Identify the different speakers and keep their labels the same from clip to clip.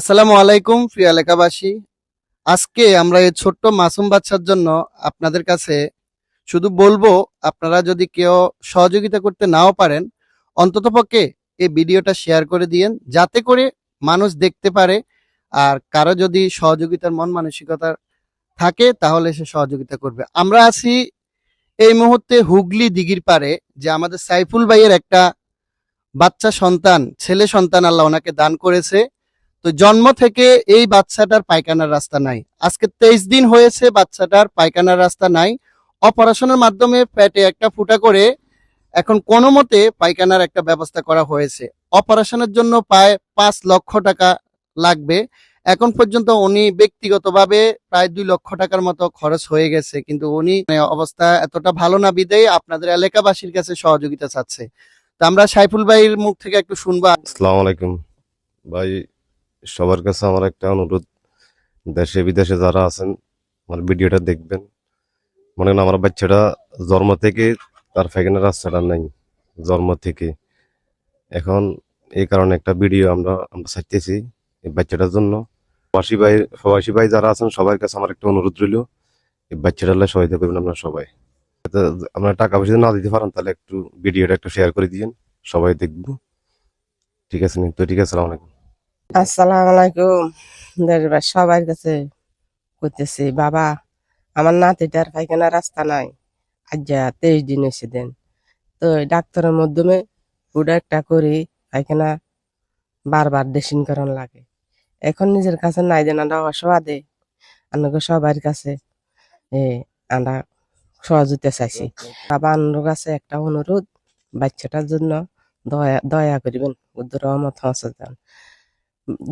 Speaker 1: আসসালামু আলাইকুম প্রিয় এলাকাবাসী। আজকে আমরা এই ছোট্ট মাসুম বাচ্চার জন্য আপনাদের কাছে শুধু বলবো, আপনারা যদি কেউ সহযোগিতা করতে নাও পারেন, অন্ততপক্ষে এই ভিডিওটা শেয়ার করে দিয়েন, যাতে করে মানুষ দেখতে পারে। আর কারো যদি সহযোগিতার মন মানসিকতা থাকে তাহলে সে সহযোগিতা করবে। আমরা আছি এই মুহূর্তে হুগলি দিঘির পাড়ে, যে আমাদের সাইফুল ভাইয়ের একটা বাচ্চা সন্তান, ছেলে সন্তান আল্লাহ ওনাকে দান করেছে। তো জন্ম থেকে এই বাচ্চাটার পায়খানার রাস্তা নাই। আজকে 23 দিন হয়েছে বাচ্চাটার পায়খানার রাস্তা নাই। অপারেশনের মাধ্যমে পেটে একটা ফুটা করে এখন কোনো মতে পায়খানার একটা ব্যবস্থা করা হয়েছে। অপারেশনের জন্য প্রায় 5 লক্ষ টাকা লাগবে। এখন পর্যন্ত উনি ব্যক্তিগতভাবে প্রায় 2 লক্ষ টাকার মতো খরচ হয়ে গেছে, কিন্তু উনি অবস্থা এতটা ভালো না বিদেই আপনাদের এলাকাবাসীর কাছে সহযোগিতা চাচ্ছে। তো আমরা সাইফুল ভাইয়ের মুখ থেকে একটু শুনবো।
Speaker 2: আসসালামু আলাইকুম ভাই, সবার কাছে আমার একটা অনুরোধ, দেশে বিদেশে যারা আছেন আমার ভিডিওটা দেখবেন। মনে করেন আমার বাচ্চাটা জন্ম থেকে তার পায়খানার রাস্তাটা নাই, জন্ম থেকে। এখন এই কারণে একটা ভিডিও আমরা আমরা চাইতেছি এই বাচ্চাটার জন্য। প্রবাসী ভাই যারা আছেন সবার কাছে আমার একটা অনুরোধ রইল, এই বাচ্চাটার সহায়তা করবেন আপনারা সবাই। তো আপনারা টাকা পয়সা না দিতে পারেন তাহলে একটু ভিডিওটা একটু শেয়ার করে দিয়েন, সবাই দেখবো। ঠিক আছে নি? তো ঠিক আছে, আসসালামু আলাইকুম।
Speaker 3: আসসালামু আলাইকুম। সবার কাছে করতেছি, বাবা আমার নাতিটার পায়খানা রাস্তা নাই, আজ যা 23 দিন এসে দেন। তো এই ডাক্তারের মাধ্যমে ওটা একটা করে পায়খানা বারবার ড্রেসিং করার লাগে। এখন নিজের কাছে নাই দেন, আমরা অসহাদে আপনাকে সবার কাছে আমরা সহযোগিতা চাইছি। বাবা আপনার কাছে একটা অনুরোধ, বাচ্চাটার জন্য দয়া দয়া করিবেন, উদ্দুর রহমত হসদান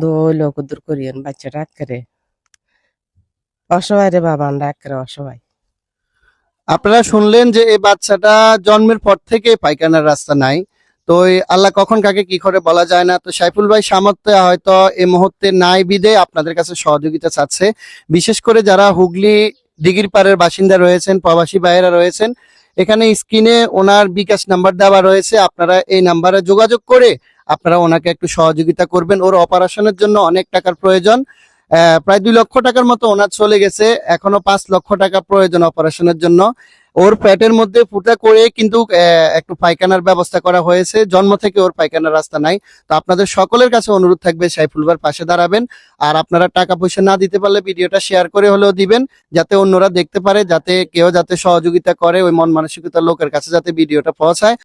Speaker 3: দইল কুদ্দুর করিয়েন, বাচ্চাটা একেবারে অসহায় রে বাবা, আমরা একেবারে অসহায়।
Speaker 1: আপনারা শুনলেন যে এই বাচ্চাটা জন্মের পর থেকে পায়খানার রাস্তা নাই। তো এই আল্লাহ কখন কাকে কি করে বলা যায় না। তো সাইফুল ভাই সামর্থ্যে হয়তো এই মুহূর্তে নাই বিদে আপনাদের কাছে সহযোগিতা চাচ্ছে। বিশেষ করে যারা হুগলি দিঘির পাড়ের বাসিন্দা রয়েছেন, প্রবাসী ভাইয়েরা রয়েছেন, এখানে স্ক্রিনে ওনার বিকাশ নাম্বার দেওয়া রয়েছে। আপনারা এই নাম্বারে যোগাযোগ করে আপনারা ওনাকে একটু সহযোগিতা করবেন। ওর অপারেশনের জন্য অনেক টাকার প্রয়োজন। প্রায় 2 লক্ষ টাকার মতো ওনার চলে গেছে, এখনো 5 লক্ষ টাকা প্রয়োজন অপারেশনের জন্য। ওর পেটের মধ্যে ফুটা করে কিন্তু একটু পায়খানার ব্যবস্থা করা হয়েছে। জন্ম থেকে ওর পায়খানার রাস্তা নাই। তো আপনাদের সকলের কাছে অনুরোধ থাকবে সাইফুল ভাইয়ের পাশে দাঁড়াবেন। আর আপনারা টাকা পয়সা না দিতে পারলে ভিডিওটা শেয়ার করে হলেও দিবেন, যাতে অন্যরা দেখতে পারে, যাতে কেউ যাতে সহযোগিতা করে, ওই মন মানসিকতার লোকের কাছে যাতে ভিডিওটা পৌঁছায়।